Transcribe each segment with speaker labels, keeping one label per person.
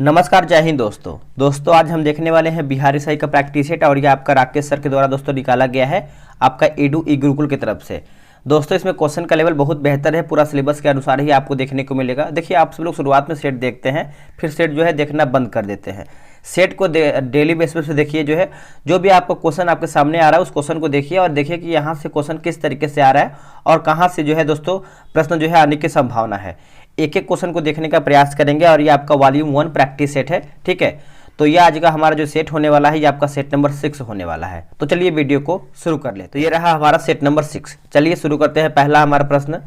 Speaker 1: नमस्कार, जय हिंद दोस्तों आज हम देखने वाले हैं बिहार एसआई का प्रैक्टिस सेट और ये आपका राकेश सर के द्वारा दोस्तों निकाला गया है आपका एडू ई गुरुकुल की तरफ से। दोस्तों इसमें क्वेश्चन का लेवल बहुत बेहतर है, पूरा सिलेबस के अनुसार ही आपको देखने को मिलेगा। देखिए आप सब लोग शुरुआत में सेट देखते हैं, फिर सेट जो है देखना बंद कर देते हैं। सेट को डेली बेसिस पे देखिए, जो भी आपको क्वेश्चन आपके सामने आ रहा है उस क्वेश्चन को देखिए और देखिए कि यहाँ से क्वेश्चन किस तरीके से आ रहा है और कहाँ से जो है दोस्तों प्रश्न जो है आने की संभावना है। एक एक क्वेश्चन को देखने का प्रयास करेंगे और ये आपका वॉल्यूम 1 प्रैक्टिस सेट है, ठीक है। तो ये आज का हमारा जो सेट होने वाला है ये आपका सेट नंबर 6 होने वाला है। तो चलिए वीडियो को शुरू कर ले। तो ये रहा हमारा सेट नंबर 6। चलिए शुरू करते हैं। पहला हमारा प्रश्न,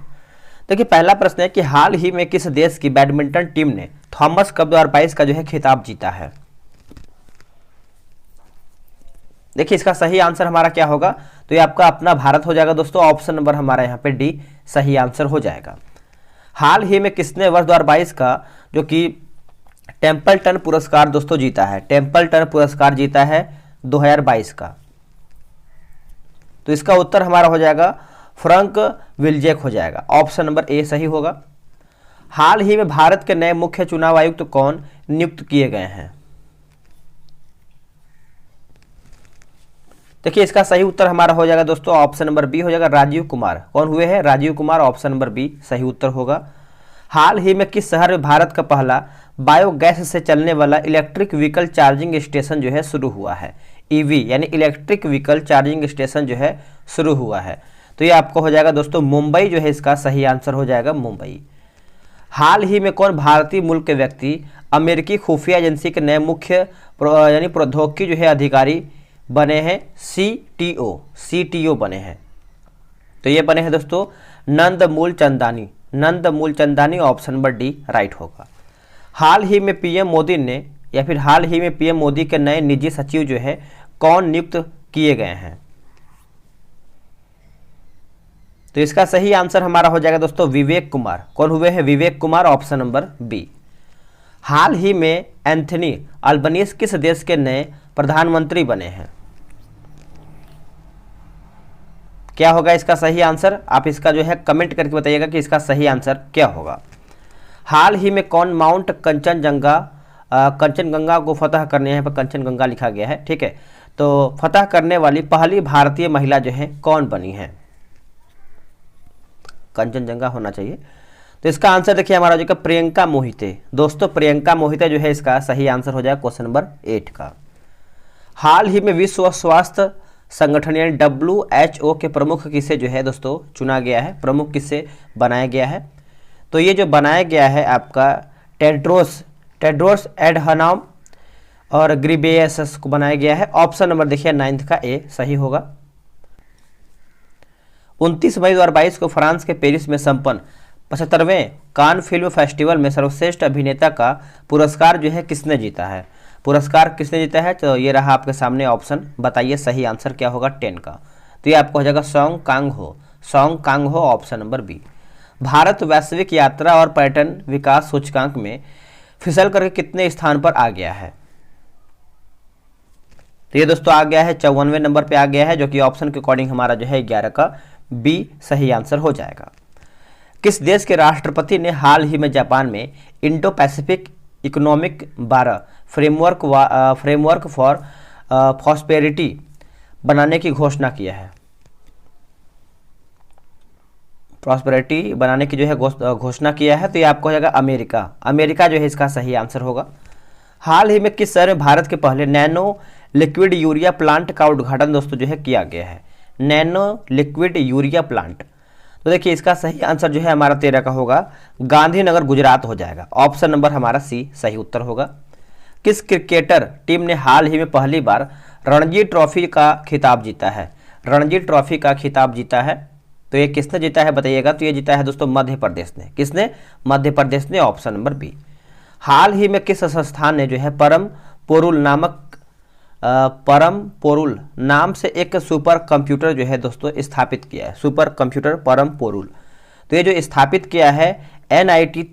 Speaker 1: देखिए पहला प्रश्न है कि हाल ही में किस देश की बैडमिंटन टीम ने थॉमस कप 2022 का जो है खिताब जीता है। देखिए इसका सही आंसर हमारा क्या होगा, तो ये आपका अपना भारत हो जाएगा दोस्तों। ऑप्शन नंबर हमारा यहाँ पे डी सही आंसर हो जाएगा। हाल ही में किसने वर्ष 2022 का जो कि टेम्पलटन पुरस्कार दोस्तों जीता है। टेम्पलटन पुरस्कार जीता है 2022 का। तो इसका उत्तर हमारा हो जाएगा फ्रैंक विल्जेक हो जाएगा। ऑप्शन नंबर ए सही होगा। हाल ही में भारत के नए मुख्य चुनाव आयुक्त कौन नियुक्त किए गए हैं। देखिए इसका सही उत्तर हमारा हो जाएगा दोस्तों, ऑप्शन नंबर बी हो जाएगा, राजीव कुमार। कौन हुए हैं, Rajiv Kumar. Option number B सही उत्तर होगा। हाल ही में किस शहर में भारत का पहला बायोगैस से चलने वाला इलेक्ट्रिक व्हीकल चार्जिंग स्टेशन जो है शुरू हुआ है। ईवी यानी इलेक्ट्रिक व्हीकल चार्जिंग स्टेशन जो है शुरू हुआ है। तो ये आपको हो जाएगा दोस्तों मुंबई जो है इसका सही आंसर हो जाएगा, मुंबई। हाल ही में कौन भारतीय मूल के व्यक्ति अमेरिकी खुफिया एजेंसी के नए मुख्य यानी प्रौद्योगिकी जो है अधिकारी बने हैं। सीटीओ बने हैं। तो ये बने हैं दोस्तों Nandmul Chandani. Option number D right होगा। हाल ही में पीएम मोदी ने या फिर हाल ही में पीएम मोदी के नए निजी सचिव जो है कौन नियुक्त किए गए हैं। तो इसका सही आंसर हमारा हो जाएगा दोस्तों विवेक कुमार। कौन हुए हैं, Vivek Kumar. Option number B. हाल ही में एंथनी अल्बनीज किस देश के नए प्रधानमंत्री बने हैं। क्या होगा इसका सही आंसर, आप इसका जो है कमेंट करके बताइएगा कि इसका सही आंसर क्या होगा। हाल ही में कौन माउंट कंचनजंगा को फतह करने, यहाँ पर कंचनजंगा लिखा गया है, ठीक है। तो फतह करने वाली पहली भारतीय महिला जो है कौन बनी है। कंचनजंगा होना चाहिए। तो इसका आंसर देखिए हमारा जो प्रियंका मोहिते। दोस्तों प्रियंका मोहिते जो है इसका सही आंसर हो जाएगा क्वेश्चन नंबर 8 का। हाल ही में विश्व स्वास्थ्य संगठन यानी WHO के प्रमुख किसे जो है दोस्तों चुना गया है, प्रमुख किसे बनाया गया है। तो ये जो बनाया गया है आपका टेड्रोस एडहानॉम और ग्रिबेयसस को बनाया गया है। ऑप्शन नंबर देखिए 9 का ए सही होगा। 29 मई 2022 को फ्रांस के पेरिस में संपन्न 75वें कान फिल्म फेस्टिवल में सर्वश्रेष्ठ अभिनेता का पुरस्कार जो है किसने जीता है। पुरस्कार किसने जीता है, तो ये रहा आपके सामने ऑप्शन। बताइए सही आंसर क्या होगा 10 का। तो ये आपको हो जाएगा Song Kang Ho. Option number B. Bharat वैश्विक यात्रा और पर्यटन विकास सूचकांक में फिसल करके कितने स्थान पर आ गया है। तो ये दोस्तों आ गया है 54वें नंबर पे आ गया है, जो कि ऑप्शन के अकॉर्डिंग हमारा जो है 11 का बी सही आंसर हो जाएगा। किस देश के राष्ट्रपति ने हाल ही में जापान में Indo Pacific economic 12 framework for prosperity बनाने की घोषणा किया है। प्रॉस्पेरिटी बनाने की जो है घोषणा किया है। तो ये आपको हो जाएगा अमेरिका जो है इसका सही आंसर होगा। हाल ही में किस शहर में भारत के पहले नैनो लिक्विड यूरिया प्लांट का उद्घाटन दोस्तों जो है किया गया है। Nano liquid urea plant. तो देखिए इसका सही आंसर जो है हमारा 13 का होगा, गांधीनगर गुजरात हो जाएगा। ऑप्शन नंबर हमारा सी सही उत्तर होगा। किस क्रिकेटर टीम ने हाल ही में पहली बार रणजी ट्रॉफी का खिताब जीता है। रणजी ट्रॉफी का खिताब जीता है, तो ये किसने जीता है बताइएगा। तो ये जीता है दोस्तों मध्य प्रदेश ने। किसने, मध्य प्रदेश ने। Option number B. हाल ही में किस संस्थान ने जो है परम पोरुल नाम से एक सुपर कंप्यूटर जो है दोस्तों स्थापित किया है। सुपर कंप्यूटर परम पोरुल। तो ये जो स्थापित किया है NIT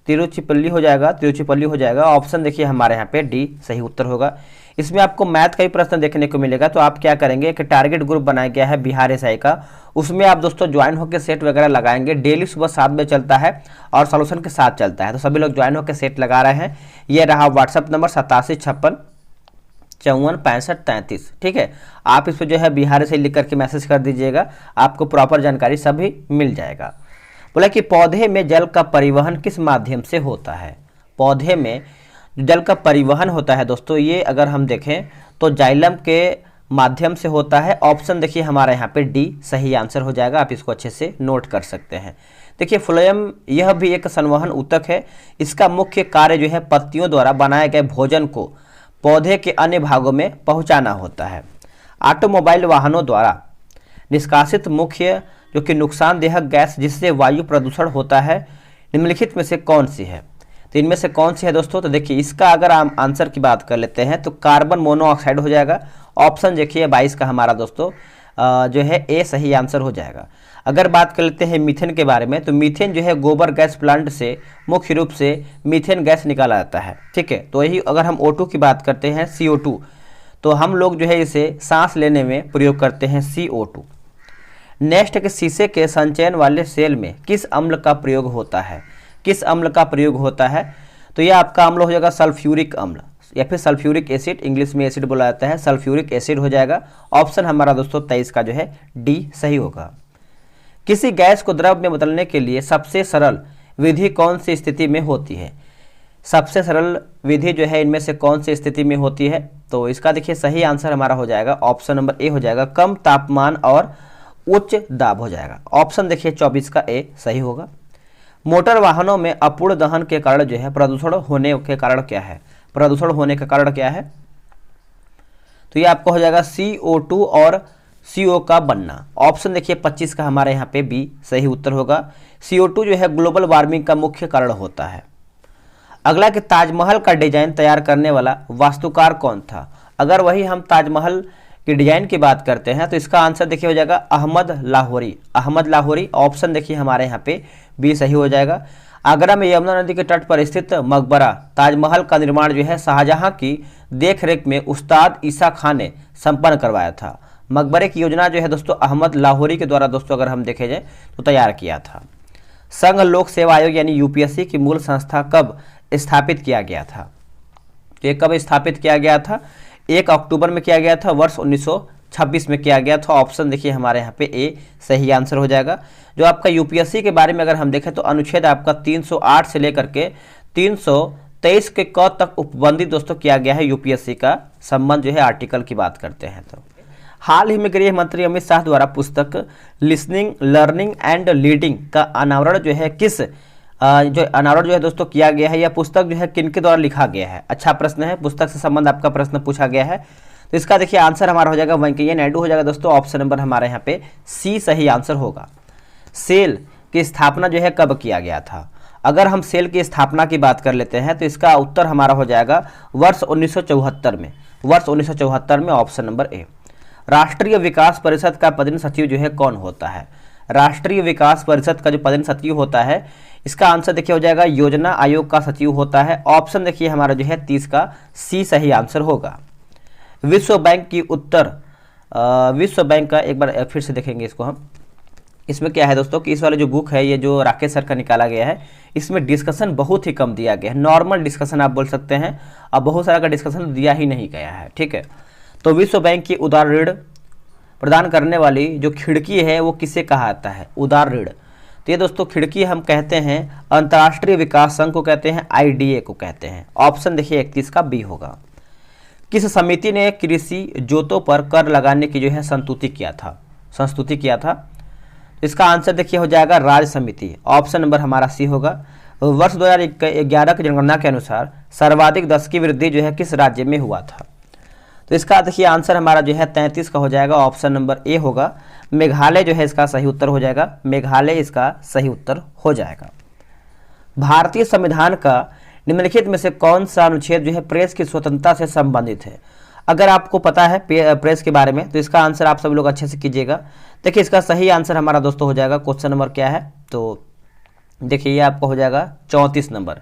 Speaker 1: तिरुचिपल्ली हो जाएगा, तिरुचिपल्ली हो जाएगा। ऑप्शन देखिए हमारे यहाँ पे डी सही उत्तर होगा। इसमें आपको मैथ का ही प्रश्न देखने को मिलेगा, तो आप क्या करेंगे कि टारगेट ग्रुप बनाया गया है बिहार एसआई का, उसमें आप दोस्तों ज्वाइन होकर सेट वगैरह लगाएंगे। डेली सुबह 7 बजे चलता है और सॉल्यूशन के साथ चलता है, तो सभी लोग ज्वाइन होकर सेट लगा रहे हैं। ये रहा व्हाट्सअप नंबर 8756546533। ठीक है, आप इस पर जो है बिहार एसआई लिख करके मैसेज कर दीजिएगा, आपको प्रॉपर जानकारी सभी मिल जाएगा। बोला कि पौधे में जल का परिवहन किस माध्यम से होता है। पौधे में जल का परिवहन होता है दोस्तों, ये अगर हम देखें तो जाइलम के माध्यम से होता है। ऑप्शन देखिए हमारे यहाँ पे डी सही आंसर हो जाएगा, आप इसको अच्छे से नोट कर सकते हैं। देखिए फ्लोएम यह भी एक संवहन ऊतक है। इसका मुख्य कार्य जो है पत्तियों द्वारा बनाए गए भोजन को पौधे के अन्य भागों में पहुँचाना होता है। ऑटोमोबाइल वाहनों द्वारा निष्कासित मुख्य जो कि नुकसानदेह गैस जिससे वायु प्रदूषण होता है, निम्नलिखित में से कौन सी है। तो इनमें से कौन सी है दोस्तों, तो देखिए इसका अगर हम आंसर की बात कर लेते हैं तो कार्बन मोनोऑक्साइड हो जाएगा। ऑप्शन देखिए 22 का हमारा दोस्तों जो है ए सही आंसर हो जाएगा। अगर बात कर लेते हैं मीथेन के बारे में, तो मीथेन जो है गोबर गैस प्लांट से मुख्य रूप से मीथेन गैस निकाला जाता है। ठीक है, तो यही अगर हम O2 की बात करते हैं CO2, तो हम लोग जो है इसे सांस लेने में प्रयोग करते हैं CO2। नेक्स्ट के शीशे के संचयन वाले सेल में किस अम्ल का प्रयोग होता है, किस अम्ल का प्रयोग होता है। तो यह आपका अम्ल हो जाएगा सल्फ्यूरिक अम्ल या फिर सल्फ्यूरिक एसिड, इंग्लिश में एसिड बोला जाता है, सल्फ्यूरिक एसिड हो जाएगा। ऑप्शन हमारा दोस्तों 23 का जो है डी सही होगा। किसी गैस को द्रव में बदलने के लिए सबसे सरल विधि कौन सी स्थिति में होती है। सबसे सरल विधि जो है इनमें से कौन सी स्थिति में होती है, तो इसका देखिए सही आंसर हमारा हो जाएगा ऑप्शन नंबर ए हो जाएगा, कम तापमान और उच्च दाब हो जाएगा। ऑप्शन देखिए 24 का ए सही होगा। मोटर वाहनों में अपूर्ण दहन के कारण जो है प्रदूषण होने के कारण क्या है, प्रदूषण होने का कारण क्या है, तो ये आपको हो जाएगा CO2 और CO का बनना। ऑप्शन देखिए 25 का हमारे यहाँ पे बी सही उत्तर होगा। CO2 जो है ग्लोबल वार्मिंग का मुख्य कारण होता है। अगला कि ताजमहल का डिजाइन तैयार करने वाला वास्तुकार कौन था। अगर वही हम ताजमहल की डिजाइन की बात करते हैं तो इसका आंसर देखिए हो जाएगा अहमद लाहौरी, अहमद लाहौरी। ऑप्शन देखिए हमारे यहाँ पे बी सही हो जाएगा। आगरा में यमुना नदी के तट पर स्थित मकबरा ताजमहल का निर्माण जो है शाहजहां की देखरेख में उस्ताद ईसा खान ने संपन्न करवाया था। मकबरे की योजना जो है दोस्तों अहमद लाहौरी के द्वारा दोस्तों अगर हम देखे जाए तो तैयार किया था। संघ लोक सेवा आयोग यानी यूपीएससी की मूल संस्था कब स्थापित किया गया था, तो ये कब स्थापित किया गया था, 1 अक्टूबर में किया गया था, वर्ष 1926 में किया गया था। ऑप्शन देखिए हमारे यहाँ पे ए सही आंसर हो जाएगा। जो आपका यूपीएससी के बारे में अगर हम देखें तो अनुच्छेद आपका 308 से लेकर के 323 के क तक उपबंधित दोस्तों किया गया है यूपीएससी का संबंध जो है आर्टिकल की बात करते हैं। तो हाल ही में गृह मंत्री अमित शाह द्वारा पुस्तक लिसनिंग लर्निंग एंड लीडिंग का अनावरण जो है किस जो अनावरण जो है दोस्तों किया गया है, यह पुस्तक जो है किनके द्वारा लिखा गया है। अच्छा प्रश्न है, पुस्तक से संबंध आपका प्रश्न पूछा गया है, तो इसका देखिए आंसर हमारा हो जाएगा वेंकैया नायडू हो जाएगा दोस्तों। ऑप्शन नंबर हमारे यहाँ पे सी सही आंसर होगा। सेल की स्थापना जो है कब किया गया था। अगर हम सेल की स्थापना की बात कर लेते हैं तो इसका उत्तर हमारा हो जाएगा वर्ष 1974 में, वर्ष 1974 में। Option number A. राष्ट्रीय विकास परिषद का पदेन सचिव जो है कौन होता है। राष्ट्रीय विकास परिषद का जो पदेन सचिव होता है इसका आंसर देखिए हो जाएगा योजना आयोग का सचिव होता है। ऑप्शन देखिए हमारा जो है 30 का सी सही आंसर होगा। विश्व बैंक की विश्व बैंक का एक बार फिर से देखेंगे इसको हम। इसमें क्या है दोस्तों कि इस वाले जो बुक है ये जो राकेश सर का निकाला गया है इसमें डिस्कशन बहुत ही कम दिया गया है, नॉर्मल डिस्कशन आप बोल सकते हैं, अब बहुत सारा का डिस्कशन दिया ही नहीं गया है। ठीक है, तो विश्व बैंक की उदार ऋण प्रदान करने वाली जो खिड़की है वो किसे कहा जाता है, उदार ऋण। तो ये दोस्तों खिड़की हम कहते हैं अंतर्राष्ट्रीय विकास संघ को कहते हैं, IDA को कहते हैं। ऑप्शन देखिए 31 का बी होगा। किस समिति ने कृषि जोतों पर कर लगाने की जो है संस्तुति किया था, इसका आंसर देखिए हो जाएगा राज्य समिति। ऑप्शन नंबर हमारा सी होगा। वर्ष 2011 की जनगणना के अनुसार सर्वाधिक 10 की वृद्धि जो है किस राज्य में हुआ था, तो इसका देखिए आंसर हमारा जो है 33 का हो जाएगा। ऑप्शन नंबर ए होगा, मेघालय जो है इसका सही उत्तर हो जाएगा, मेघालय इसका सही उत्तर हो जाएगा। भारतीय संविधान का निम्नलिखित में से कौन सा अनुच्छेद जो है प्रेस की स्वतंत्रता से संबंधित है। अगर आपको पता है प्रेस के बारे में तो इसका आंसर आप सब लोग अच्छे से कीजिएगा। देखिए इसका सही आंसर हमारा दोस्तों हो जाएगा, क्वेश्चन नंबर क्या है, तो देखिए ये आपका हो जाएगा 34 नंबर।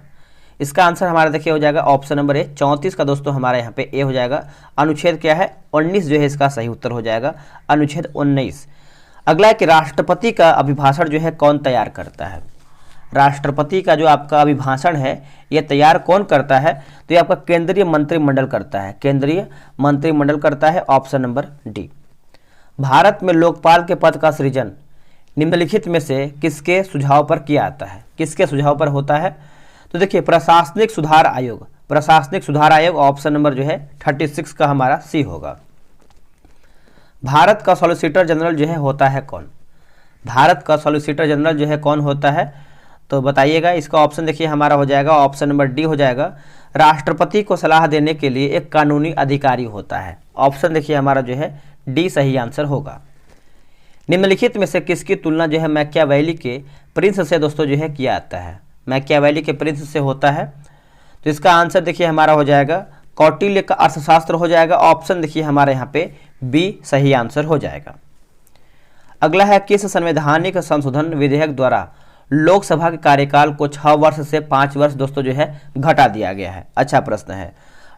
Speaker 1: इसका आंसर हमारा देखिए हो जाएगा ऑप्शन नंबर ए 34 का दोस्तों हमारा यहाँ पे ए हो जाएगा। अनुच्छेद क्या है 19 जो है इसका सही उत्तर हो जाएगा, अनुच्छेद 19। अगला है कि राष्ट्रपति का अभिभाषण जो है कौन तैयार करता है। राष्ट्रपति का जो आपका अभिभाषण है ये तैयार कौन करता है, तो ये आपका केंद्रीय मंत्रिमंडल करता है, केंद्रीय मंत्रिमंडल करता है, ऑप्शन नंबर डी। भारत में लोकपाल के पद का सृजन निम्नलिखित में से किसके सुझाव पर किया जाता है, किसके सुझाव पर होता है, तो देखिए प्रशासनिक सुधार आयोग, प्रशासनिक सुधार आयोग, ऑप्शन नंबर जो है 36 का हमारा सी होगा। भारत का सॉलिसिटर जनरल जो है होता है कौन, भारत का सॉलिसिटर जनरल जो है कौन होता है, तो बताइएगा। इसका ऑप्शन देखिए हमारा हो जाएगा ऑप्शन नंबर डी हो जाएगा। राष्ट्रपति को सलाह देने के लिए एक कानूनी अधिकारी होता है, ऑप्शन देखिए हमारा जो है डी सही आंसर होगा। निम्नलिखित में से किसकी तुलना जो है मैकियावेली के प्रिंस से दोस्तों जो है किया जाता है, मैकियावेली के प्रिंस से होता है, तो इसका आंसर देखिए हमारा हो जाएगा कौटिल्य का अर्थशास्त्र हो जाएगा, ऑप्शन देखिए हमारे यहाँ पे बी सही आंसर हो जाएगा। अगला है किस संवैधानिक संशोधन विधेयक द्वारा लोकसभा के कार्यकाल को 6 वर्ष से 5 वर्ष दोस्तों जो है घटा दिया गया है। अच्छा प्रश्न है,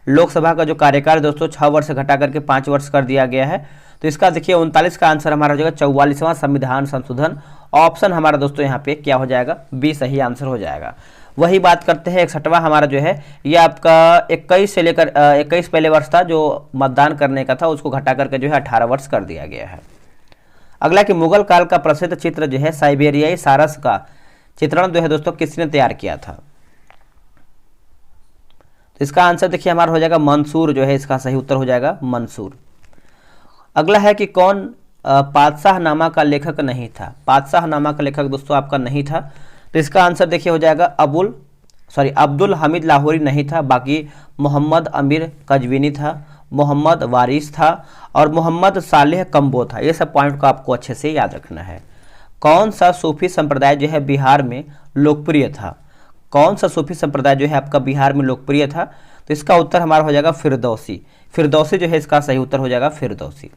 Speaker 1: लोकसभा का जो कार्यकाल दोस्तों 6 वर्ष से घटा करके 5 वर्ष कर दिया गया है, तो इसका देखिए 39 का आंसर हमारा हो जाएगा 44वां संविधान संशोधन, ऑप्शन हमारा दोस्तों यहाँ पे क्या हो जाएगा बी सही आंसर हो जाएगा। वही बात करते हैं 61वां हमारा जो है ये आपका 21 से लेकर 21 पहले वर्ष था जो मतदान करने का था, उसको घटा करके जो है 18 वर्ष कर दिया गया है। अगला कि मुगल काल का प्रसिद्ध चित्र जो है साइबेरियाई सारस का चित्रण जो है दोस्तों किसने तैयार किया था, तो इसका आंसर देखिए हमारा हो जाएगा मंसूर जो है इसका सही उत्तर हो जाएगा मंसूर। अगला है कि कौन पातशाहनामा का लेखक नहीं था, पातशाहनामा का लेखक दोस्तों आपका नहीं था, तो इसका आंसर देखिए हो जाएगा अब्दुल हमीद लाहौरी नहीं था, बाकी मोहम्मद अमीर कजवीनी था, मोहम्मद वारिस था और मोहम्मद सालेह कम्बो था। ये सब पॉइंट को आपको अच्छे से याद रखना है। कौन सा सूफी संप्रदाय जो है बिहार में लोकप्रिय था, कौन सा सूफी संप्रदाय जो है आपका बिहार में लोकप्रिय था, तो इसका उत्तर हमारा हो जाएगा फिरदौसी, फिरदौसी जो है इसका सही उत्तर हो जाएगा फिरदौसी।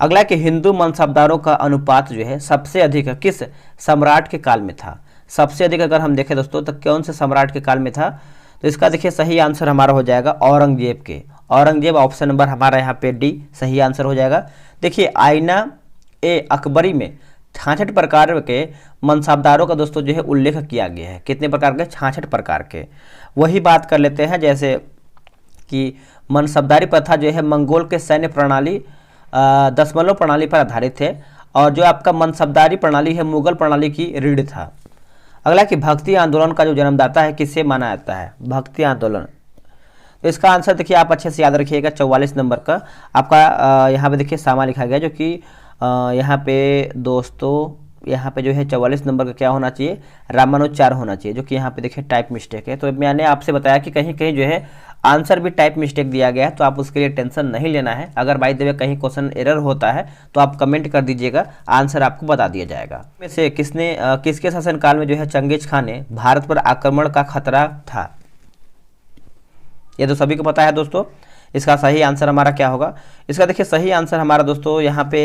Speaker 1: अगला कि हिंदू मनसबदारों का अनुपात जो है सबसे अधिक किस सम्राट के काल में था, सबसे अधिक अगर हम देखें दोस्तों तो कौन से सम्राट के काल में था, तो इसका देखिए सही आंसर हमारा हो जाएगा औरंगजेब के, औरंगजेब, ऑप्शन नंबर हमारा यहाँ पे डी सही आंसर हो जाएगा। देखिए आईना ए अकबरी में 66 प्रकार के मनसबदारों का दोस्तों जो है उल्लेख किया गया है, कितने प्रकार के 66 प्रकार के। वही बात कर लेते हैं जैसे कि मनसबदारी प्रथा जो है मंगोल के सैन्य प्रणाली दशमलव प्रणाली पर आधारित है और जो आपका मनसबदारी प्रणाली है मुगल प्रणाली की रीढ़ था। अगला कि भक्ति आंदोलन का जो जन्मदाता है किससे माना जाता है, भक्ति आंदोलन, तो इसका आंसर देखिए आप अच्छे से याद रखिएगा 44 नंबर का आपका यहाँ पे देखिए सामा लिखा गया जो कि यहाँ पे दोस्तों यहाँ पे जो है 44 नंबर का क्या होना चाहिए रामानुजचार होना चाहिए, जो कि यहाँ पे देखिए टाइप मिस्टेक है। तो मैंने आपसे बताया कि कहीं कहीं जो है आंसर भी टाइप मिस्टेक दिया गया है, तो आप उसके लिए टेंशन नहीं लेना है। अगर बाय द वे कहीं क्वेश्चन एरर होता है तो आप कमेंट कर दीजिएगा, आंसर आपको बता दिया जाएगा। में से किसके शासनकाल में जो है चंगेज खान ने भारत पर आक्रमण का खतरा था, ये तो सभी को पता है दोस्तों। इसका सही आंसर हमारा क्या होगा, इसका देखिए सही आंसर हमारा दोस्तों यहाँ पे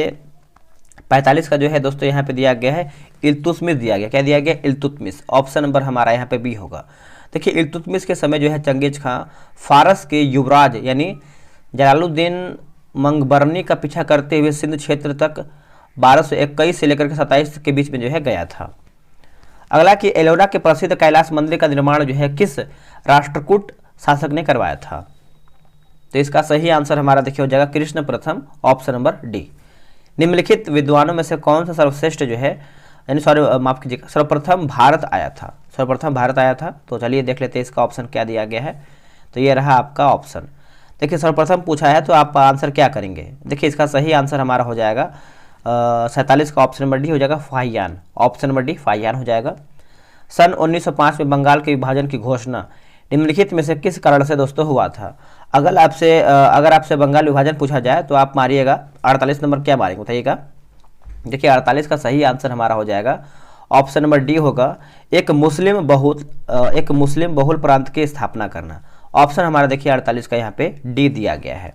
Speaker 1: 45 का जो है दोस्तों यहाँ पे दिया गया है इल्तुतमिश दिया गया, क्या दिया गया इल्तुतमिश, ऑप्शन नंबर हमारा यहाँ पे बी होगा। देखिए इल्तुतमिश के समय जो है चंगेज खां फारस के युवराज यानी जलालुद्दीन मंगबरनी का पीछा करते हुए सिंध क्षेत्र तक 1221 से लेकर के 27 के बीच में जो है गया था। अगला कि एलोरा के प्रसिद्ध कैलाश मंदिर का निर्माण जो है किस राष्ट्रकूट शासक ने करवाया था, तो इसका सही आंसर हमारा देखिए हो जाएगा कृष्ण प्रथम, ऑप्शन नंबर डी। निम्नलिखित विद्वानों में से कौन सा सर्वश्रेष्ठ जो है यानी माफ कीजिएगा सर्वप्रथम भारत आया था, सर्वप्रथम भारत आया था, तो चलिए देख लेते हैं इसका ऑप्शन क्या दिया गया है। तो ये रहा आपका ऑप्शन, देखिए सर्वप्रथम पूछा है तो आप आंसर क्या करेंगे, देखिए इसका सही आंसर हमारा हो जाएगा 47 का ऑप्शन नंबर डी हो जाएगा Fahien, option number D Fahien हो जाएगा। सन 1905 में बंगाल के विभाजन की घोषणा निम्नलिखित में से किस कारण से दोस्तों हुआ था। अगर आपसे बंगाल विभाजन पूछा जाए तो आप मारिएगा 48 नंबर, क्या मारेंगे बताइएगा। देखिए 48 का सही आंसर हमारा हो जाएगा ऑप्शन नंबर डी होगा एक मुस्लिम बहुल प्रांत की स्थापना करना, ऑप्शन हमारा देखिए 48 का यहाँ पे डी दिया गया है।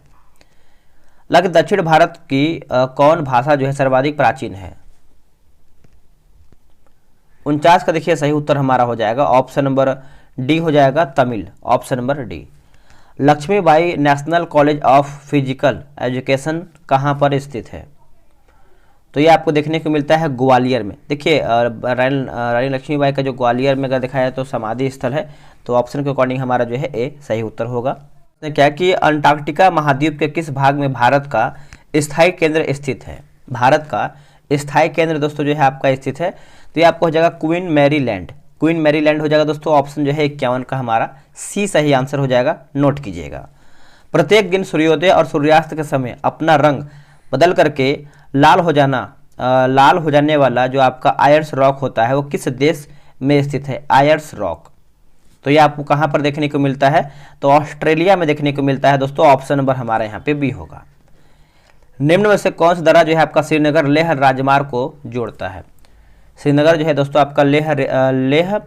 Speaker 1: लग दक्षिण भारत की कौन भाषा जो है सर्वाधिक प्राचीन है, 49 का देखिए सही उत्तर हमारा हो जाएगा ऑप्शन नंबर डी हो जाएगा Tamil, option number D. Lakshmibai national college of physical education कहाँ पर स्थित है? तो ये आपको देखने को मिलता है ग्वालियर में। देखिए रानी लक्ष्मीबाई का जो ग्वालियर में अगर देखा जाए तो समाधि स्थल है, तो ऑप्शन के अकॉर्डिंग हमारा जो है ए सही उत्तर होगा। क्या कि अंटार्कटिका महाद्वीप के किस भाग में भारत का स्थायी केंद्र स्थित है? भारत का स्थायी केंद्र दोस्तों जो है आपका स्थित है, तो ये आपको हो जाएगा Queen Mary land, Queen Mary land हो जाएगा दोस्तों। ऑप्शन जो है 51 का हमारा सी सही आंसर हो जाएगा, नोट कीजिएगा। प्रत्येक दिन सूर्योदय और सूर्यास्त के समय अपना रंग बदल करके लाल हो जाने वाला जो आपका आयर्स रॉक होता है वो किस देश में स्थित है? आयर्स रॉक, तो ये आपको कहाँ पर देखने को मिलता है? तो ऑस्ट्रेलिया में देखने को मिलता है दोस्तों, ऑप्शन नंबर हमारा यहाँ पे बी होगा। निम्न में से कौन सा दर्रा जो है आपका श्रीनगर लेह राजमार्ग को जोड़ता है? श्रीनगर जो है दोस्तों आपका लेह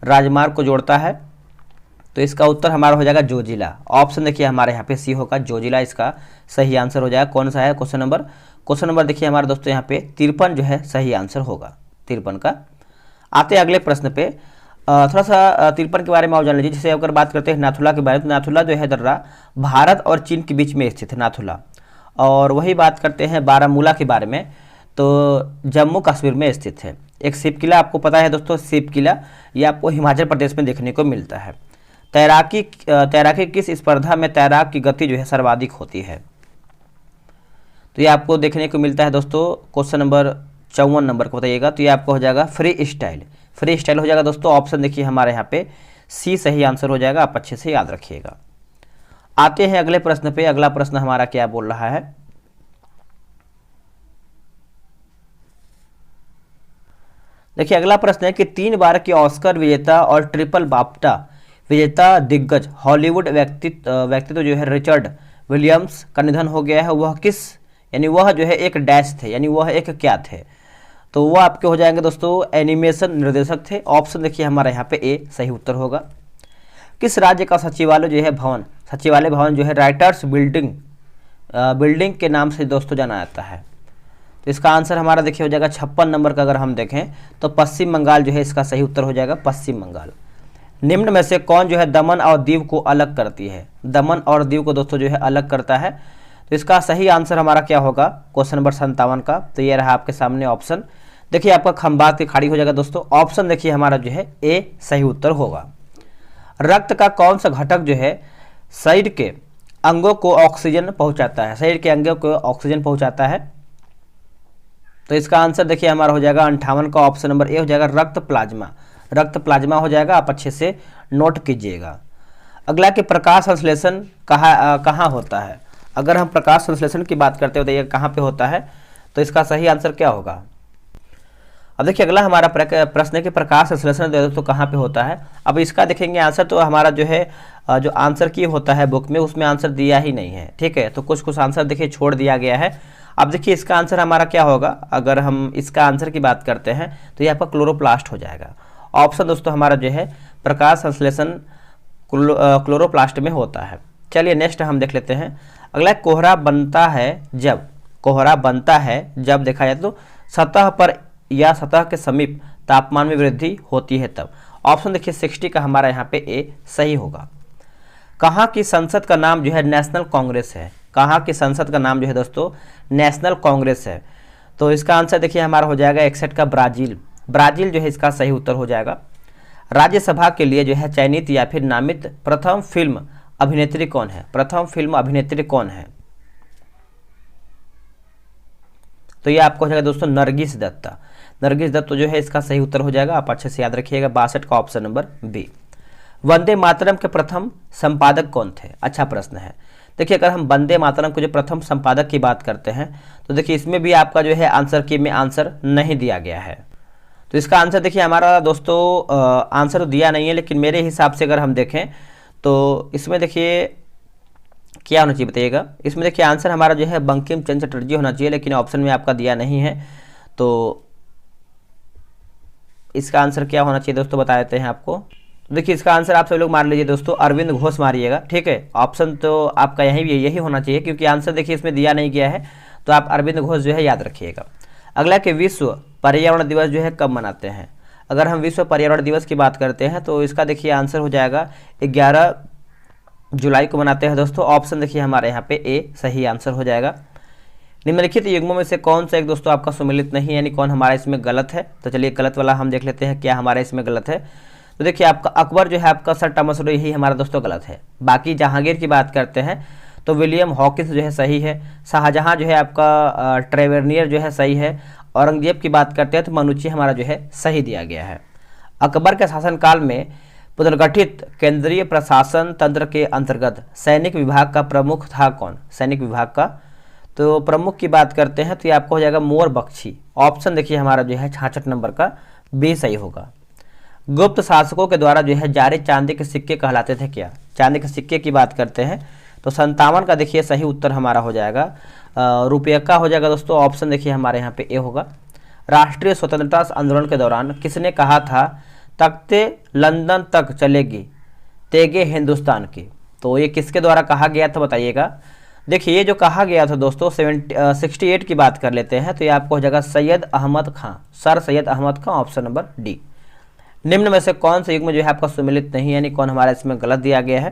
Speaker 1: राजमार्ग को जोड़ता है, तो इसका उत्तर हमारा हो जाएगा जोजिला। ऑप्शन देखिए हमारे यहाँ पे सी होगा, जोजिला इसका सही आंसर हो जाएगा। कौन सा है क्वेश्चन नंबर देखिए हमारे दोस्तों यहाँ पे 53 जो है सही आंसर होगा, 53 का। आते हैं अगले प्रश्न पे, थोड़ा सा 53 के बारे में और जान लीजिए। जैसे अगर बात करते हैं नाथुला के बारे में, तो नाथुला जो है दर्रा भारत और चीन के बीच में स्थित है नाथुला। और वही बात करते हैं बारामूला के बारे में, तो जम्मू कश्मीर में स्थित है। एक शिव किला आपको पता है दोस्तों, शिव किला ये आपको हिमाचल प्रदेश में देखने को मिलता है। तैराकी किस स्पर्धा में तैराक की गति जो है सर्वाधिक होती है? तो ये आपको देखने को मिलता है दोस्तों, क्वेश्चन नंबर 54 नंबर को बताइएगा। तो ये आपको हो जाएगा फ्री स्टाइल हो जाएगा दोस्तों। ऑप्शन देखिए हमारे यहाँ पे सी सही आंसर हो जाएगा, आप अच्छे से याद रखिएगा। आते हैं अगले प्रश्न पे। अगला प्रश्न हमारा क्या बोल रहा है? देखिए अगला प्रश्न है कि 3 बार के ऑस्कर विजेता और ट्रिपल बाफ्टा विजेता दिग्गज हॉलीवुड व्यक्तित्व जो है रिचर्ड विलियम्स का निधन हो गया है। वह किस, यानी वह जो है एक डैश थे, यानी वह एक क्या थे? तो वह आपके हो जाएंगे दोस्तों एनिमेशन निर्देशक थे। ऑप्शन देखिए हमारा यहाँ पे ए सही उत्तर होगा। किस राज्य का सचिवालय भवन जो है राइटर्स बिल्डिंग के नाम से दोस्तों जाना जाता है? तो इसका आंसर हमारा देखिए हो जाएगा 56 नंबर का। अगर हम देखें तो पश्चिम बंगाल जो है इसका सही उत्तर हो जाएगा, पश्चिम बंगाल। निम्न में से कौन जो है दमन और दीव को अलग करती है? दमन और दीव को दोस्तों जो है अलग करता है, तो इसका सही आंसर हमारा क्या होगा क्वेश्चन नंबर 57 का? तो ये रहा आपके सामने ऑप्शन। देखिए आपका खंबात की खाड़ी हो जाएगा दोस्तों। ऑप्शन देखिए हमारा जो है ए सही उत्तर होगा। रक्त का कौन सा घटक जो है शरीर के अंगों को ऑक्सीजन पहुंचाता है? शरीर के अंगों को ऑक्सीजन पहुंचाता है, तो इसका आंसर देखिए हमारा हो जाएगा 58 का, ऑप्शन नंबर ए हो जाएगा रक्त प्लाज्मा हो जाएगा, आप अच्छे से नोट कीजिएगा। अगला कि प्रकाश संश्लेषण कहाँ होता है? अगर हम प्रकाश संश्लेषण की बात करते हो तो ये कहाँ पे होता है? तो इसका सही आंसर क्या होगा? अब देखिए अगला हमारा प्रश्न है कि प्रकाश संश्लेषण दोस्तों कहाँ पे होता है। अब इसका देखेंगे आंसर, तो हमारा जो है जो आंसर की होता है बुक में उसमें आंसर दिया ही नहीं है, ठीक है। तो कुछ आंसर देखिए छोड़ दिया गया है। अब देखिए इसका आंसर हमारा क्या होगा? अगर हम इसका आंसर की बात करते हैं तो ये आपका क्लोरोप्लास्ट हो जाएगा। ऑप्शन दोस्तों हमारा जो है प्रकाश संश्लेषण क्लोरोप्लास्ट में होता है। चलिए नेक्स्ट हम देख लेते हैं। अगला कोहरा बनता है जब देखा जाए तो सतह पर या सतह के समीप तापमान में वृद्धि होती है तब। ऑप्शन देखिए 60 का हमारा यहाँ पे ए सही होगा। कहाँ की संसद का नाम जो है नेशनल कांग्रेस है? कहाँ की संसद का नाम जो है दोस्तों नेशनल कांग्रेस है? तो इसका आंसर देखिए हमारा हो जाएगा 61 का ब्राजील जो है इसका सही उत्तर हो जाएगा। राज्यसभा के लिए जो है चयनित या फिर नामित प्रथम फिल्म अभिनेत्री कौन है? तो ये आपको हो जाएगा दोस्तों नरगिस दत्त जो है इसका सही उत्तर हो जाएगा, आप अच्छे से याद रखिएगा। 62 का option number B. Vande Mataram के प्रथम संपादक कौन थे? अच्छा प्रश्न है। देखिए अगर हम वंदे मातरम के जो प्रथम संपादक की बात करते हैं तो देखिए इसमें भी आपका जो है आंसर की में आंसर नहीं दिया गया है। तो इसका आंसर देखिए हमारा दोस्तों आंसर तो दिया नहीं है, लेकिन मेरे हिसाब से अगर हम देखें तो इसमें देखिए क्या होना चाहिए बताइएगा। इसमें देखिए आंसर हमारा जो है बंकिम चंद्र चटर्जी होना चाहिए, लेकिन ऑप्शन में आपका दिया नहीं है। तो इसका आंसर क्या होना चाहिए दोस्तों बता देते हैं आपको। देखिए इसका आंसर आप सभी लोग मार लीजिए दोस्तों, अरविंद घोष मारिएगा, ठीक है। ऑप्शन तो आपका यही होना चाहिए, क्योंकि आंसर देखिए इसमें दिया नहीं गया है, तो आप अरविंद घोष जो है याद रखिएगा। अगला कि विश्व पर्यावरण दिवस जो है कब मनाते हैं? अगर हम विश्व पर्यावरण दिवस की बात करते हैं तो इसका देखिए आंसर हो जाएगा 11 जुलाई को मनाते हैं दोस्तों। ऑप्शन देखिए हमारे यहाँ पे ए सही आंसर हो जाएगा। निम्नलिखित युग्मों में से कौन सा एक दोस्तों आपका सुमेलित नहीं है, यानी कौन हमारा इसमें गलत है। तो चलिए गलत वाला हम देख लेते हैं क्या हमारा इसमें गलत है। तो देखिए आपका अकबर जो है आपका सर टॉमस रो, यही हमारा दोस्तों गलत है। बाकी जहांगीर की बात करते हैं तो विलियम हॉकिंस जो है सही है। शाहजहां जो है आपका ट्रेवेनियर जो है सही है। औरंगजेब की बात करते हैं तो मनुची हमारा जो है सही दिया गया है। अकबर के शासनकाल में पुनर्गठित केंद्रीय प्रशासन तंत्र के अंतर्गत सैनिक विभाग का प्रमुख था कौन। सैनिक विभाग का तो प्रमुख की बात करते हैं तो ये आपको हो जाएगा मोर बख्शी। ऑप्शन देखिए हमारा जो है 66 नंबर का बी सही होगा। गुप्त शासकों के द्वारा जो है जारी चांदी के सिक्के कहलाते थे क्या। चांदी के सिक्के की बात करते हैं तो 57 का देखिए सही उत्तर हमारा हो जाएगा रुपये का हो जाएगा दोस्तों। ऑप्शन देखिए हमारे यहाँ पे ए होगा। राष्ट्रीय स्वतंत्रता आंदोलन के दौरान किसने कहा था तख्ते लंदन तक चलेगी तेगे हिंदुस्तान की। तो ये किसके द्वारा कहा गया था बताइएगा। देखिए ये जो कहा गया था दोस्तों 68 की बात कर लेते हैं तो ये आपको हो जाएगा Syed Ahmad Khan, sir Syed Ahmad Khan. Option number D. निम्न में से कौन सा युग्म जो है आपका सुमेलित नहीं है, यानी कौन हमारा इसमें गलत दिया गया है।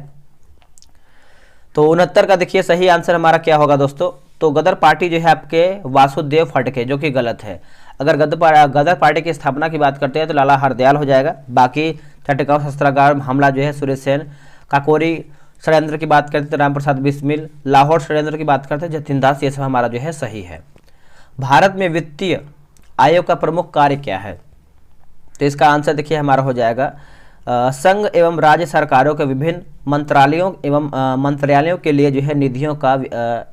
Speaker 1: तो 69 का देखिए सही आंसर हमारा क्या होगा दोस्तों। तो गदर पार्टी जो है आपके वासुदेव फड़के, जो कि गलत है। अगर गदर पार्टी की स्थापना की बात करते हैं तो लाला हरदयाल हो जाएगा। बाकी चटगांव शस्त्रागार हमला जो है सूर्य सेन, काकोरी षड्यंत्र की बात करते हैं तो राम प्रसाद बिस्मिल, लाहौर षड्यंत्र की बात करते हैं जतिन दास, ये सब हमारा जो है सही है। भारत में वित्तीय आयोग का प्रमुख कार्य क्या है। तो इसका आंसर देखिए हमारा हो जाएगा संघ एवं राज्य सरकारों के विभिन्न मंत्रालयों एवं मंत्रालयों के लिए जो है निधियों का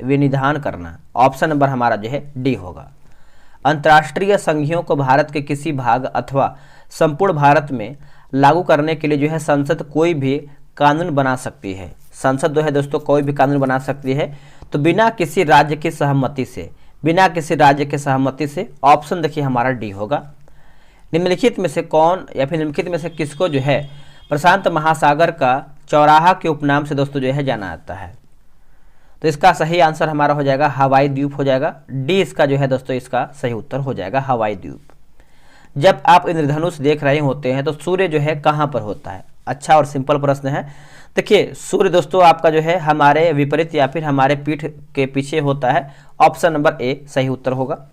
Speaker 1: विनिधान करना। ऑप्शन नंबर हमारा जो है डी होगा। अंतर्राष्ट्रीय संधियों को भारत के किसी भाग अथवा संपूर्ण भारत में लागू करने के लिए जो है संसद कोई भी कानून बना सकती है। संसद जो है दोस्तों कोई भी कानून बना सकती है तो बिना किसी राज्य की सहमति से, बिना किसी राज्य की सहमति से। ऑप्शन देखिए हमारा डी होगा। निम्नलिखित में से कौन या फिर निम्नलिखित में से किसको जो है प्रशांत महासागर का चौराहा के उपनाम से दोस्तों जो है जाना जाता है। तो इसका सही आंसर हमारा हो जाएगा हवाई द्वीप हो जाएगा। डी इसका जो है दोस्तों इसका सही उत्तर हो जाएगा हवाई द्वीप। जब आप इंद्रधनुष देख रहे होते हैं तो सूर्य जो है कहाँ पर होता है। अच्छा और सिंपल प्रश्न है। देखिए सूर्य दोस्तों आपका जो है हमारे विपरीत या फिर हमारे पीठ के पीछे होता है। ऑप्शन नंबर ए सही उत्तर होगा।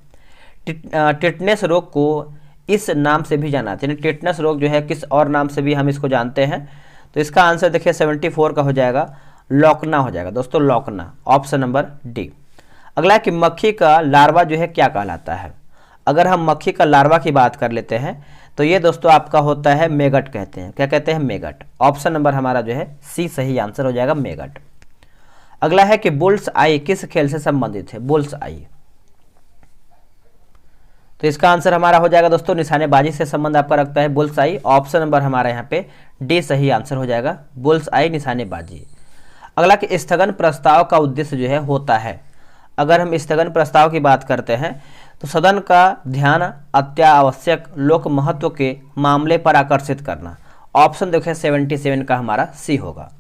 Speaker 1: टिटनेस रोग को इस नाम से भी जाना जाता है, टिटनेस रोग जो है किस और नाम से भी हम इसको जानते हैं। तो इसका आंसर देखिए 74 का हो जाएगा लौकना हो जाएगा दोस्तों, लौकना। Option number D. अगला है कि मक्खी का लार्वा जो है क्या कहलाता है। अगर हम मक्खी का लार्वा की बात कर लेते हैं तो ये दोस्तों आपका होता है मेगट कहते हैं। क्या कहते हैं, मेगट। ऑप्शन नंबर हमारा जो है सी सही आंसर हो जाएगा, मेगट। अगला है कि बुल्स आई किस खेल से संबंधित है। बुल्स आई, तो इसका आंसर हमारा हो जाएगा दोस्तों निशानेबाजी से संबंध आपका रखता है बुल्स आई। ऑप्शन नंबर हमारा यहाँ पे डी सही आंसर हो जाएगा, बुल्स आई निशानेबाजी। अगला कि स्थगन प्रस्ताव का उद्देश्य जो है होता है। अगर हम स्थगन प्रस्ताव की बात करते हैं तो सदन का ध्यान अत्यावश्यक लोक महत्व के मामले पर आकर्षित करना। ऑप्शन देखिए 77 का हमारा सी होगा।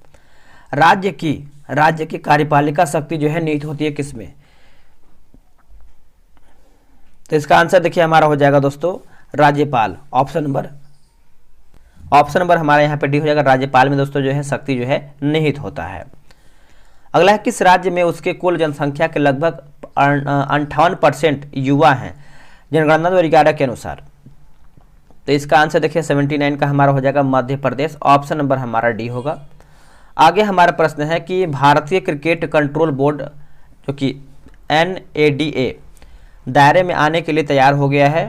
Speaker 1: राज्य की कार्यपालिका शक्ति जो है निहित होती है किसमें। तो इसका आंसर देखिए हमारा हो जाएगा दोस्तों राज्यपाल। ऑप्शन नंबर हमारे यहाँ पे डी हो जाएगा, राज्यपाल में दोस्तों जो है शक्ति जो है निहित होता है। अगला है किस राज्य में उसके कुल जनसंख्या के लगभग 58% युवा हैं जनगणना 2011 के अनुसार। तो इसका आंसर देखिए 79 का हमारा हो जाएगा मध्य प्रदेश। ऑप्शन नंबर हमारा डी होगा। आगे हमारा प्रश्न है कि भारतीय क्रिकेट कंट्रोल बोर्ड जो कि NADA दायरे में आने के लिए तैयार हो गया है।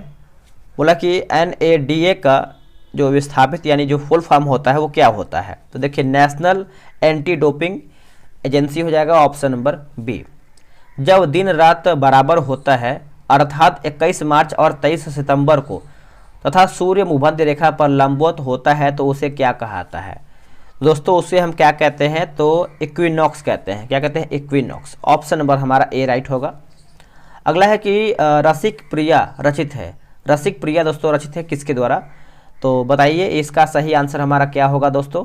Speaker 1: बोला कि NADA का जो विस्थापित यानी जो फुल फॉर्म होता है वो क्या होता है। तो देखिए नेशनल एंटी डोपिंग एजेंसी हो जाएगा। Option number B. जब दिन रात बराबर होता है अर्थात 21 मार्च और 23 सितंबर को तथा सूर्य भूमध्य रेखा पर लंबवत होता है तो उसे क्या कहाता है दोस्तों। उसे हम क्या कहते हैं तो इक्विनॉक्स कहते हैं। क्या कहते हैं, इक्विनॉक्स। ऑप्शन नंबर हमारा ए राइट होगा। अगला है कि रसिक प्रिया रचित है। रसिक प्रिया दोस्तों रचित है किसके द्वारा, तो बताइए इसका सही आंसर हमारा क्या होगा दोस्तों।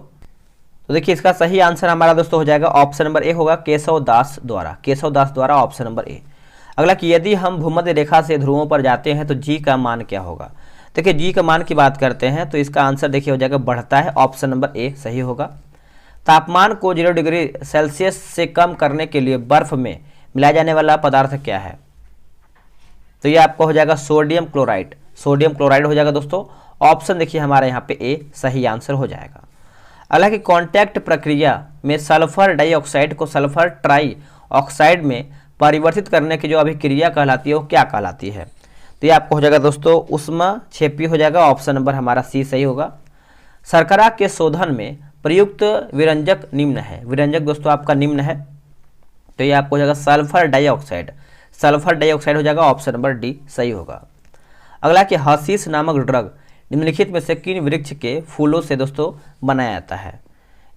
Speaker 1: तो देखिए इसका सही आंसर हमारा दोस्तों हो जाएगा ऑप्शन नंबर ए होगा, केशव दास द्वारा। केशव दास द्वारा, ऑप्शन नंबर ए। अगला कि यदि हम भूमध्य रेखा से ध्रुवों पर जाते हैं तो जी का मान क्या होगा। देखिए जी का मान की बात करते हैं तो इसका आंसर देखिए हो जाएगा बढ़ता है, ऑप्शन नंबर ए सही होगा। तापमान को 0 डिग्री सेल्सियस से कम करने के लिए बर्फ में मिलाया जाने वाला पदार्थ क्या है? तो ये आपका हो जाएगा सोडियम क्लोराइड। सोडियम क्लोराइड हो जाएगा दोस्तों, ऑप्शन देखिए हमारे यहाँ पे ए सही आंसर हो जाएगा। हालांकि कांटेक्ट प्रक्रिया में सल्फर डाइऑक्साइड को सल्फर ट्राई ऑक्साइड में परिवर्तित करने की जो अभिक्रिया कहलाती है वो क्या कहलाती है? तो ये आपको हो जाएगा दोस्तों ऊष्माक्षेपी हो जाएगा, ऑप्शन नंबर हमारा सी सही होगा। शर्करा के शोधन में प्रयुक्त विरंजक निम्न है। विरंजक दोस्तों आपका निम्न है, तो ये आपको हो जाएगा सल्फर डाइऑक्साइड। सल्फर डाइऑक्साइड हो जाएगा, ऑप्शन नंबर डी सही होगा। अगला कि हशीश नामक ड्रग निम्नलिखित में से किन वृक्ष के फूलों से दोस्तों बनाया जाता है?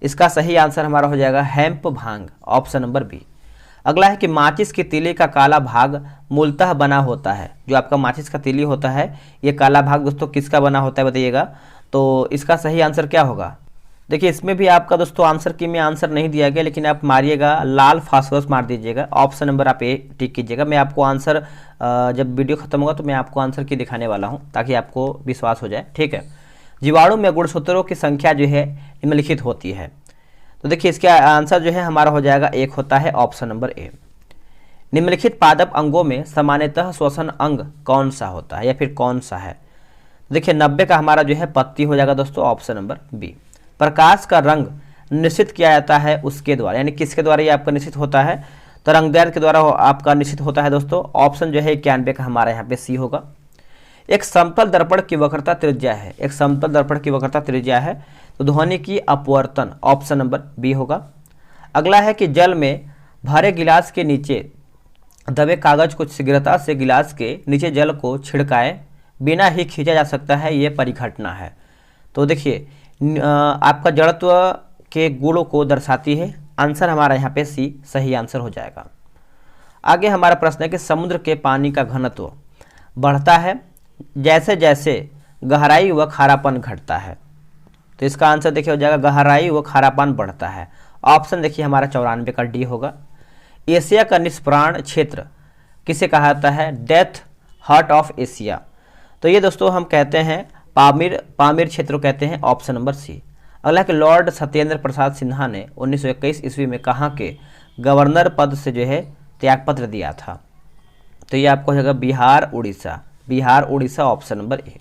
Speaker 1: इसका सही आंसर हमारा हो जाएगा हेम्प भांग, ऑप्शन नंबर बी। अगला है कि माचिस की तीली का काला भाग मूलतः बना होता है। जो आपका माचिस का तीली होता है ये काला भाग दोस्तों किसका बना होता है बताइएगा? तो इसका सही आंसर क्या होगा? देखिए इसमें भी आपका दोस्तों आंसर की में आंसर नहीं दिया गया, लेकिन आप मारिएगा लाल फास्फोरस मार दीजिएगा, ऑप्शन नंबर आप ए टिक कीजिएगा। मैं आपको आंसर जब वीडियो खत्म होगा तो मैं आपको आंसर की दिखाने वाला हूं ताकि आपको विश्वास हो जाए, ठीक है। जीवाणु में गुणसूत्रों की संख्या जो है निम्नलिखित होती है। तो देखिए इसका आंसर जो है हमारा हो जाएगा एक होता है, ऑप्शन नंबर ए। निम्नलिखित पादप अंगों में सामान्यतः श्वसन अंग कौन सा होता है या फिर कौन सा है? देखिए 90 का हमारा जो है पत्ती हो जाएगा दोस्तों, ऑप्शन नंबर बी। प्रकाश का रंग निश्चित किया जाता है उसके द्वारा, यानी किसके द्वारा ये आपका निश्चित होता है? तो रंगदैर्घ्य के द्वारा आपका निश्चित होता है दोस्तों, ऑप्शन जो है 91 का हमारा यहाँ पे सी होगा। एक समतल दर्पण की वक्रता त्रिज्या है। एक समतल दर्पण की वक्रता त्रिज्या है तो ध्वनि की अपवर्तन, ऑप्शन नंबर बी होगा। अगला है कि जल में भरे गिलास के नीचे दबे कागज को शीघ्रता से गिलास के नीचे जल को छिड़काए बिना ही खींचा जा सकता है, ये परिघटना है। तो देखिए आपका जड़त्व के गुणों को दर्शाती है, आंसर हमारा यहाँ पे सी सही आंसर हो जाएगा। आगे हमारा प्रश्न है कि समुद्र के पानी का घनत्व बढ़ता है जैसे जैसे गहराई व खारापन घटता है। तो इसका आंसर देखिए हो जाएगा गहराई व खारापन बढ़ता है, ऑप्शन देखिए हमारा 94 का डी होगा। एशिया का निष्प्राण क्षेत्र किसे कहा जाता है? Death heart of Asia. तो ये दोस्तों हम कहते हैं पामीर क्षेत्र कहते हैं, ऑप्शन नंबर सी। अगला कि लॉर्ड सत्येंद्र प्रसाद सिन्हा ने 1921 ईस्वी में कहाँ के गवर्नर पद से जो है त्यागपत्र दिया था? तो ये आपको हो जाएगा Bihar Orissa. Bihar Orissa, option number A.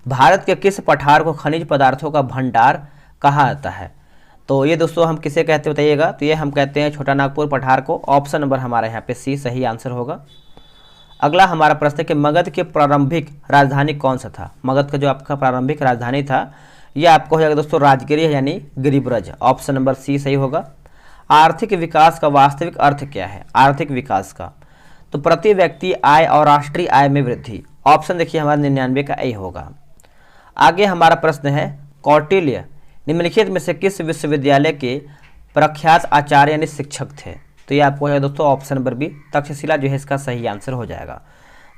Speaker 1: Bharat के किस पठार को खनिज पदार्थों का भंडार कहा जाता है? तो ये दोस्तों हम किसे कहते हैं बताइएगा? तो ये हम कहते हैं छोटा नागपुर पठार को, ऑप्शन नंबर हमारा यहाँ पे सी सही आंसर होगा। अगला हमारा प्रश्न है कि मगध की प्रारंभिक राजधानी कौन सा था? मगध का जो आपका प्रारंभिक राजधानी था ये आपको हो जाएगा दोस्तों राजगिरी यानी गिरिब्रज, ऑप्शन नंबर सी सही होगा। आर्थिक विकास का वास्तविक अर्थ क्या है? आर्थिक विकास का तो प्रति व्यक्ति आय और राष्ट्रीय आय में वृद्धि, ऑप्शन देखिए हमारा 99 का ए होगा। आगे हमारा प्रश्न है कौटिल्य निम्नलिखित में से किस विश्वविद्यालय के प्रख्यात आचार्य यानी शिक्षक थे? तो ये आपको है दोस्तों ऑप्शन नंबर बी तक्षशिला जो है इसका सही आंसर हो जाएगा।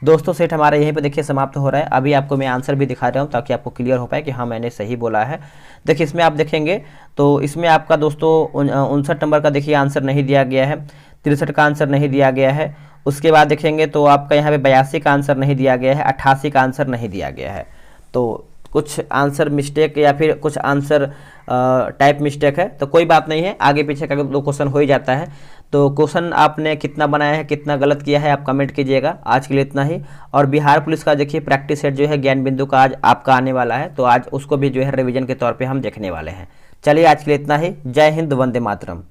Speaker 1: दोस्तों सेट हमारा यहीं पे देखिए समाप्त हो रहा है। अभी आपको मैं आंसर भी दिखा रहा हूँ ताकि आपको क्लियर हो पाए कि हाँ मैंने सही बोला है। देखिए इसमें आप देखेंगे तो इसमें आपका दोस्तों 59 नंबर का देखिए आंसर नहीं दिया गया है, 63 का आंसर नहीं दिया गया है। उसके बाद देखेंगे तो आपका यहाँ पे 82 का आंसर नहीं दिया गया है, 88 का आंसर नहीं दिया गया है। तो कुछ आंसर मिस्टेक या फिर कुछ आंसर टाइप मिस्टेक है, तो कोई बात नहीं है, आगे पीछे का दो क्वेश्चन हो ही जाता है। तो क्वेश्चन आपने कितना बनाया है, कितना गलत किया है, आप कमेंट कीजिएगा। आज के लिए इतना ही। और बिहार पुलिस का देखिए प्रैक्टिस सेट जो है ज्ञान बिंदु का आज आपका आने वाला है, तो आज उसको भी जो है रिवीजन के तौर पे हम देखने वाले हैं। चलिए आज के लिए इतना ही। जय हिंद, वंदे मातरम।